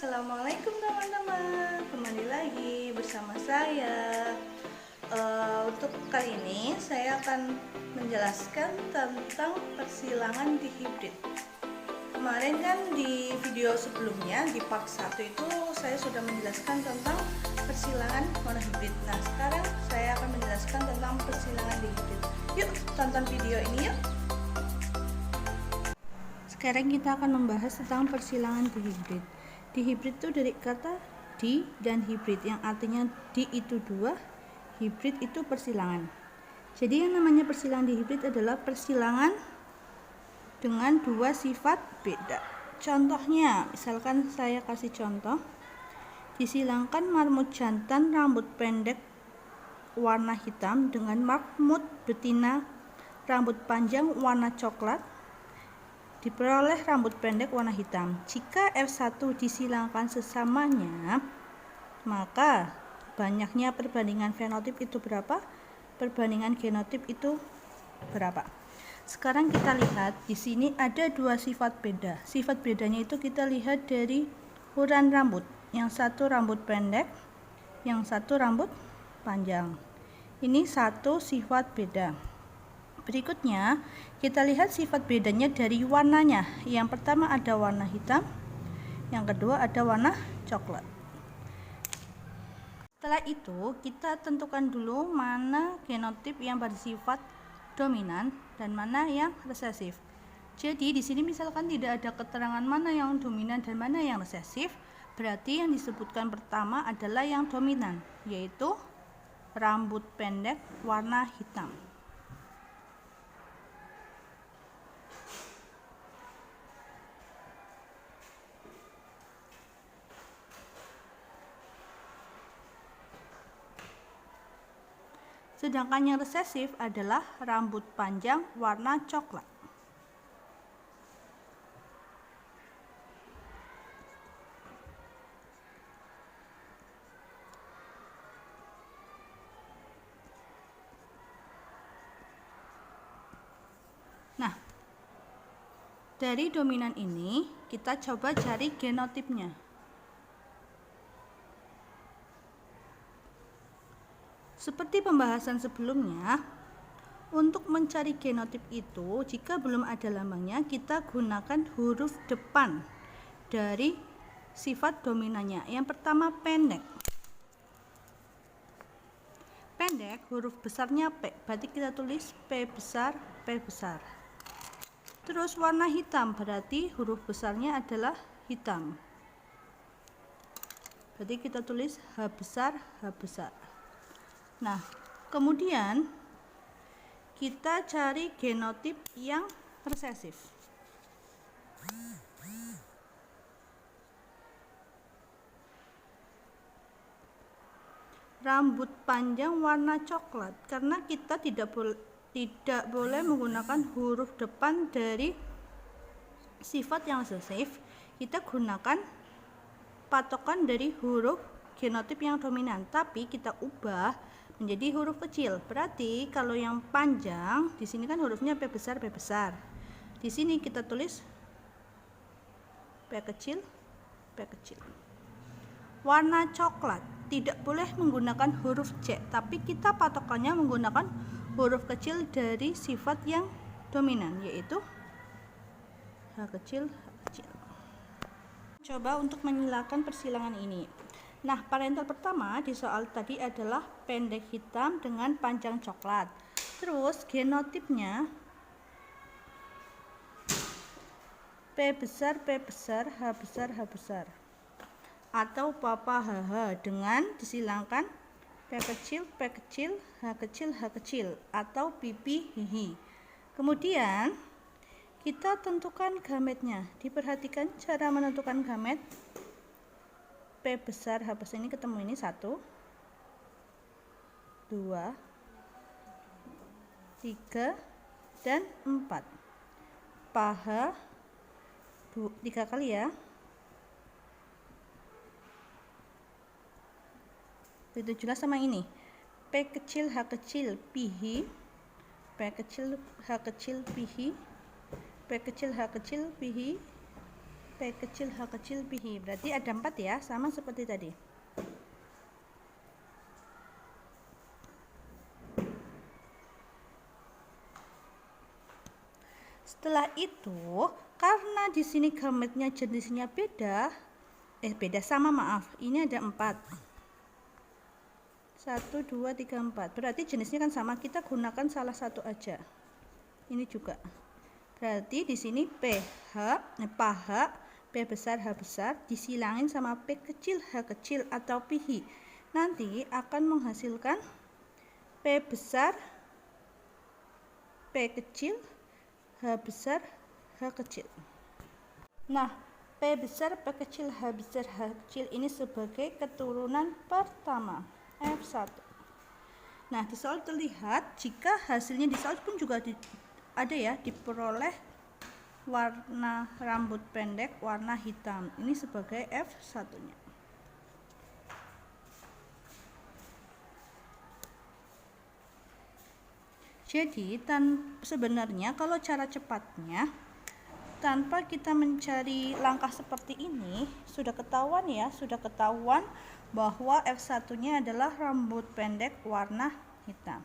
Assalamualaikum teman-teman, kembali lagi bersama saya. Untuk kali ini saya akan menjelaskan tentang persilangan dihibrid. Kemarin kan di video sebelumnya di part 1 itu saya sudah menjelaskan tentang persilangan monohibrid. Nah, sekarang saya akan menjelaskan tentang persilangan dihibrid. Yuk tonton video ini yuk. Sekarang kita akan membahas tentang persilangan dihibrid. Dihibrid itu dari kata di dan hibrid, yang artinya di itu dua, hibrid itu persilangan. Jadi yang namanya persilangan dihibrid adalah persilangan dengan dua sifat beda. Contohnya, misalkan saya kasih contoh, disilangkan marmut jantan rambut pendek warna hitam dengan marmut betina rambut panjang warna coklat, diperoleh rambut pendek warna hitam. Jika F1 disilangkan sesamanya, maka banyaknya perbandingan fenotip itu berapa? Perbandingan genotip itu berapa? Sekarang kita lihat di sini ada dua sifat beda. Sifat bedanya itu kita lihat dari ukuran rambut. Yang satu rambut pendek, yang satu rambut panjang. Ini satu sifat beda. Berikutnya, kita lihat sifat bedanya dari warnanya. Yang pertama ada warna hitam, yang kedua ada warna coklat. Setelah itu, kita tentukan dulu mana genotip yang bersifat dominan dan mana yang resesif. Jadi, di sini misalkan tidak ada keterangan mana yang dominan dan mana yang resesif, berarti yang disebutkan pertama adalah yang dominan, yaitu rambut pendek warna hitam. Sedangkan yang resesif adalah rambut panjang warna coklat. Nah, dari dominan ini kita coba cari genotipnya. Seperti pembahasan sebelumnya, untuk mencari genotip itu, jika belum ada lambangnya, kita gunakan huruf depan dari sifat dominannya. Yang pertama pendek. Pendek, huruf besarnya P, berarti kita tulis P besar, P besar. Terus warna hitam, berarti huruf besarnya adalah hitam. Berarti kita tulis H besar, H besar. Nah, kemudian kita cari genotip yang resesif. Rambut panjang warna coklat, karena kita tidak boleh menggunakan huruf depan dari sifat yang resesif, kita gunakan patokan dari huruf genotip yang dominan, tapi kita ubah menjadi huruf kecil. Berarti kalau yang panjang di sini kan hurufnya P besar, P besar. Di sini kita tulis P kecil, P kecil. Warna coklat, tidak boleh menggunakan huruf C, tapi kita patokannya menggunakan huruf kecil dari sifat yang dominan, yaitu H kecil, H kecil. Coba untuk menyilakan persilangan ini. Nah, parental pertama di soal tadi adalah pendek hitam dengan panjang coklat. Terus genotipnya P besar, P besar, H besar, H besar. Atau papa HH dengan disilangkan P kecil, P kecil, H kecil, H kecil. Atau pipi hihi. Kemudian kita tentukan gametnya. Diperhatikan cara menentukan gamet. P besar, H besar, ini ketemu ini 1, 2, 3, dan 4. Paha 3 kali ya. Itu jelas sama ini. P kecil, H kecil, pihi. P kecil, H kecil, pihi. P kecil, H kecil, pihi. P kecil H kecil pi hi. Berarti ada 4 ya, sama seperti tadi. Setelah itu, karena di sini gametnya jenisnya beda sama, maaf. Ini ada 4. 1 2 3 4. Berarti jenisnya kan sama, kita gunakan salah satu aja. Ini juga. Berarti di sini paha P besar H besar disilangin sama P kecil H kecil atau pi hi. Nanti akan menghasilkan P besar P kecil H besar H kecil. Nah, P besar P kecil H besar H kecil ini sebagai keturunan pertama F1. Nah, di soal terlihat jika hasilnya di soal pun juga ada ya, diperoleh warna rambut pendek warna hitam. Ini sebagai F1-nya. Jadi sebenarnya kalau cara cepatnya tanpa kita mencari langkah seperti ini sudah ketahuan bahwa F1-nya adalah rambut pendek warna hitam.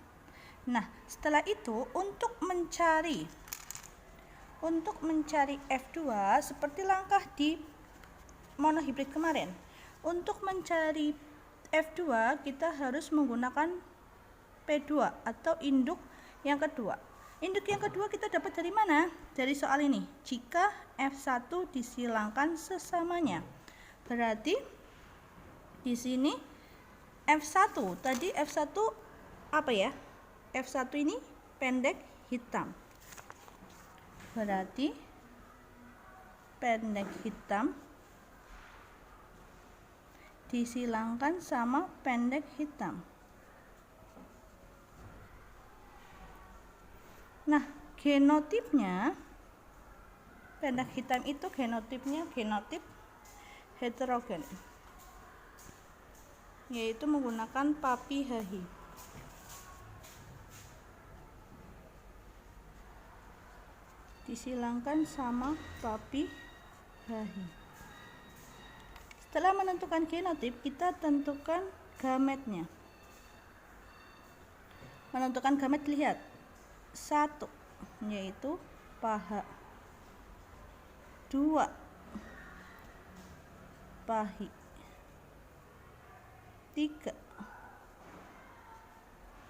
Nah, setelah itu untuk mencari F2 seperti langkah di monohibrid kemarin. Untuk mencari F2 kita harus menggunakan P2 atau induk yang kedua. Induk yang kedua kita dapat dari mana? Dari soal ini. Jika F1 disilangkan sesamanya. Berarti di sini F1 tadi F1 apa ya? F1 ini pendek hitam. Berarti pendek hitam disilangkan sama pendek hitam. Nah, genotipnya pendek hitam itu genotip heterogen, yaitu menggunakan papi hahi. Disilangkan sama papi hahi. Setelah menentukan genotip, kita tentukan gametnya. Menentukan gamet, lihat 1 yaitu paha, 2 pahi, 3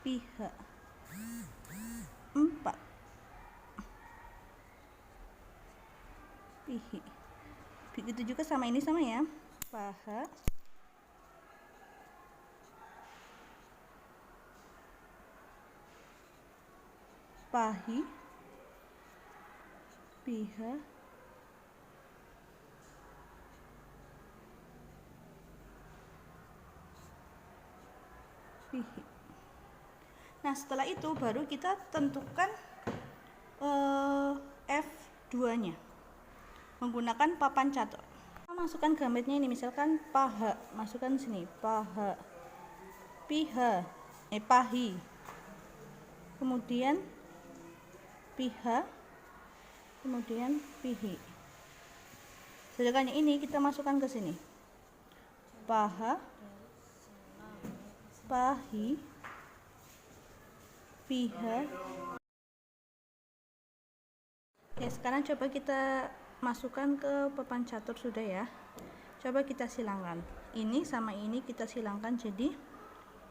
piha, 4 pihi. Begitu juga sama ini, sama ya, paha, pahi, piha, pihi. Nah, setelah itu baru kita tentukan F2-nya menggunakan papan catur. Kita masukkan gametnya ini, misalkan paha, masukkan sini paha, piha, pahi, kemudian piha, kemudian pihi. Sedangkan ini kita masukkan ke sini paha, pahi, piha. Oke, sekarang coba kita masukkan ke papan catur, sudah ya. Coba kita silangkan. Ini sama ini kita silangkan jadi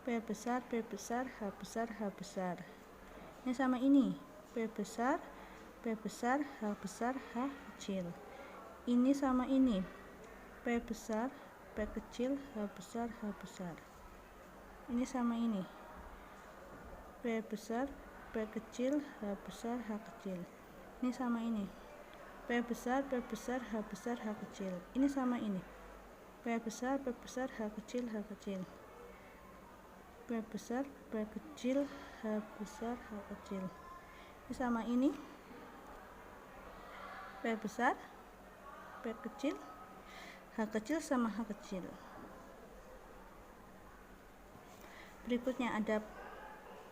P besar, P besar, H besar, H besar. Ini sama ini P besar, P besar, H besar, H kecil. Ini sama ini P besar, P kecil, H besar, H besar. Ini sama ini P besar, P kecil, H besar, H kecil. Ini sama ini P besar, P besar, H besar, H kecil. Ini sama ini P besar, P besar, H kecil, H kecil. P besar, P kecil, H besar, H kecil. Ini sama ini P besar, P kecil, H kecil sama H kecil. Berikutnya ada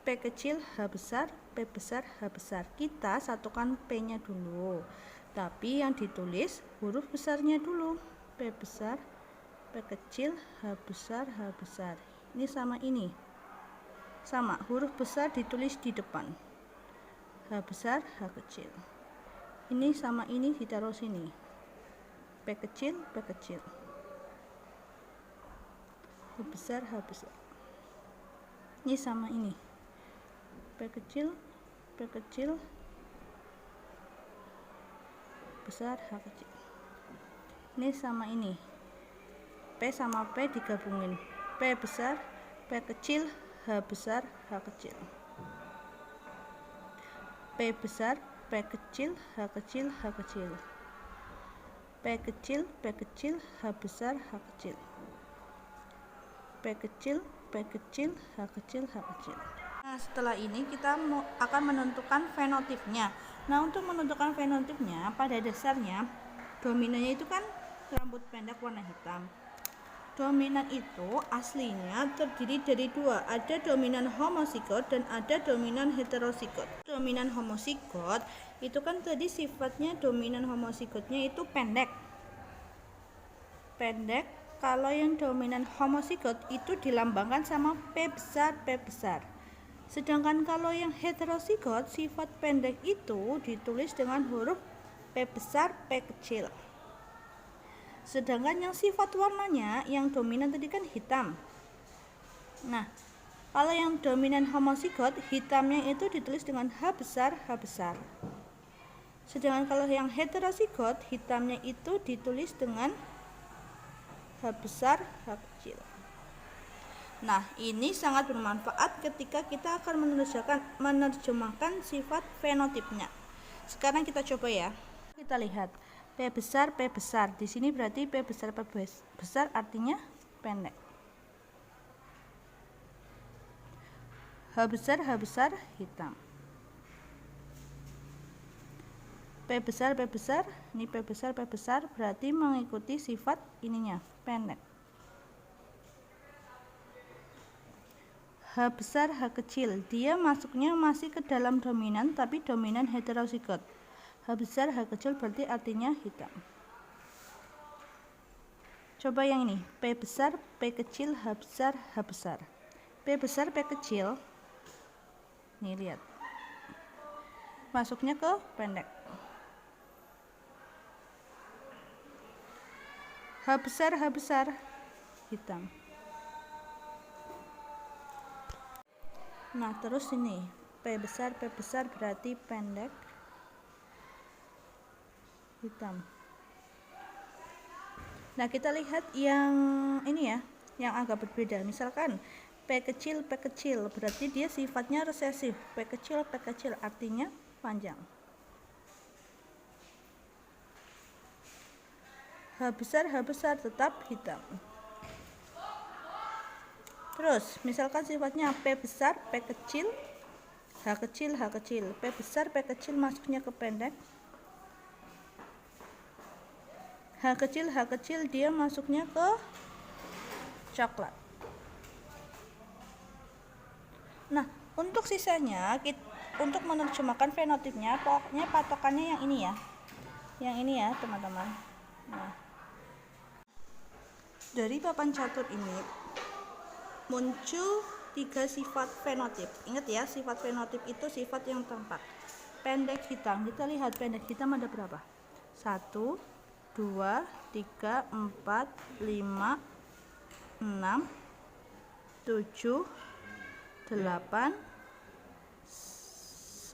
P kecil, H besar, P besar, H besar. Kita satukan P-nya dulu. tapi yang ditulis huruf besarnya dulu. P besar, P kecil, H besar, H besar. Ini sama ini. Sama, huruf besar ditulis di depan. H besar, H kecil. Ini sama ini ditaruh sini. P kecil, P kecil. H besar, H besar. Ini sama ini. P kecil, P kecil, besar, H kecil. Ini sama ini. P sama P digabungin. P besar, P kecil, H besar, H kecil. P besar, P kecil, H kecil, H kecil. P kecil, P kecil, H besar, H kecil. P kecil, P kecil, H kecil, H kecil. Nah, setelah ini kita akan menentukan fenotipnya. Nah, untuk menentukan fenotipnya, pada dasarnya dominannya itu kan rambut pendek warna hitam. Dominan itu aslinya terdiri dari dua, ada dominan homozigot dan ada dominan heterozigot. Dominan homozigot itu kan tadi sifatnya dominan homozigotnya itu pendek. Pendek. Kalau yang dominan homozigot itu dilambangkan sama P besar, P besar. Sedangkan kalau yang heterozigot, sifat pendek itu ditulis dengan huruf P besar, P kecil. Sedangkan yang sifat warnanya, yang dominan tadi kan hitam. Nah, kalau yang dominan homozigot, hitamnya itu ditulis dengan H besar, H besar. Sedangkan kalau yang heterozigot, hitamnya itu ditulis dengan H besar, H kecil. Nah, ini sangat bermanfaat ketika kita akan menerjemahkan sifat fenotipnya. Sekarang kita coba ya. Kita lihat P besar, P besar. Di sini berarti P besar, P besar artinya pendek. H besar hitam. P besar, P besar. Ini P besar, P besar berarti mengikuti sifat ininya, pendek. H besar, H kecil, dia masuknya masih ke dalam dominan tapi dominan heterozigot. H besar, H kecil berarti artinya hitam. Coba yang ini, P besar, P kecil, H besar, H besar. P besar, P kecil. Nih lihat. Masuknya ke pendek. H besar, hitam. Nah, terus ini P besar berarti pendek, hitam. Nah, kita lihat yang ini ya, yang agak berbeda. Misalkan P kecil berarti dia sifatnya resesif. P kecil artinya panjang. H besar tetap hitam. Terus, misalkan sifatnya P besar, P kecil, H kecil. P besar, P kecil masuknya ke pendek. H kecil dia masuknya ke coklat. Nah, untuk sisanya, untuk menerjemahkan fenotipnya, pokoknya patokannya yang ini ya. Yang ini ya, teman-teman. Nah, dari papan catur ini muncul 3 sifat fenotip. Ingat ya, sifat fenotip itu sifat yang tampak. Pendek hitam. Kita lihat pendek hitam ada berapa? 1, 2, 3, 4, 5, 6, 7, 8,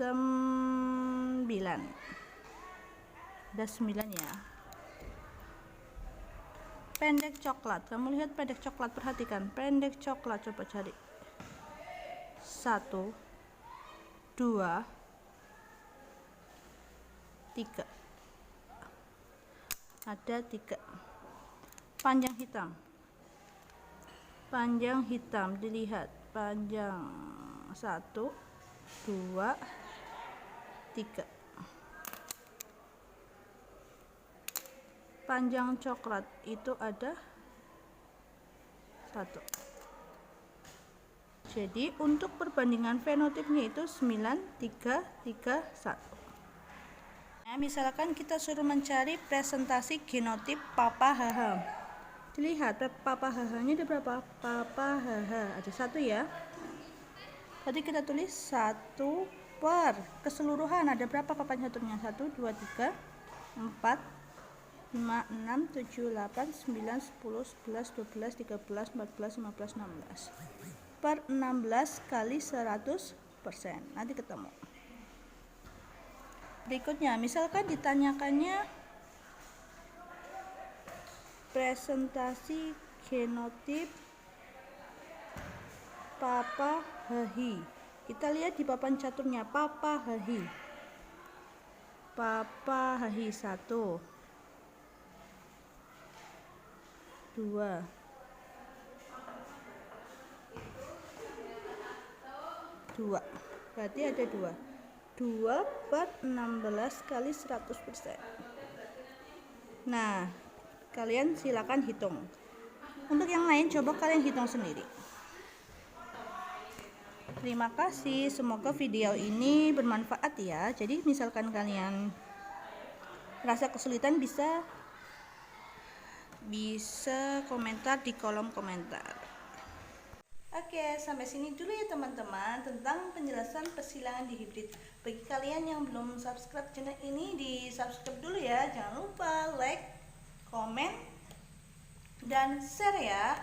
9. Ada 9 ya. Pendek coklat, kamu lihat pendek coklat, perhatikan pendek coklat, coba cari 1, 2, 3, ada 3. Panjang hitam dilihat, panjang 1, 2, 3. Panjang coklat itu ada 1. Jadi untuk perbandingan fenotipnya itu 9, 3, 3, 1. Misalkan kita suruh mencari presentasi genotip Papa HH. Dilihat Papa HH-nya ada berapa? Papa HH ada 1 ya. Tadi kita tulis 1 per keseluruhan ada berapa papan caturnya? 1, 2, 3, 4, 5, 6, 7, 8, 9, 10, 11, 12, 13, 14, 15, 16 per 16 kali 100%. Nanti ketemu. Berikutnya, misalkan ditanyakannya presentasi genotip Papa HH. Kita lihat di papan caturnya Papa HH. Papa HH 1, 2, 2. Berarti ada 2. 2 per 16 kali 100%. Nah, kalian silakan hitung. Untuk yang lain coba kalian hitung sendiri. Terima kasih, semoga video ini bermanfaat ya. Jadi misalkan kalian merasa kesulitan bisa komentar di kolom komentar. Oke, sampai sini dulu ya teman-teman tentang penjelasan persilangan dihibrid. Bagi kalian yang belum subscribe channel ini, di subscribe dulu ya. Jangan lupa like, komen, dan share ya.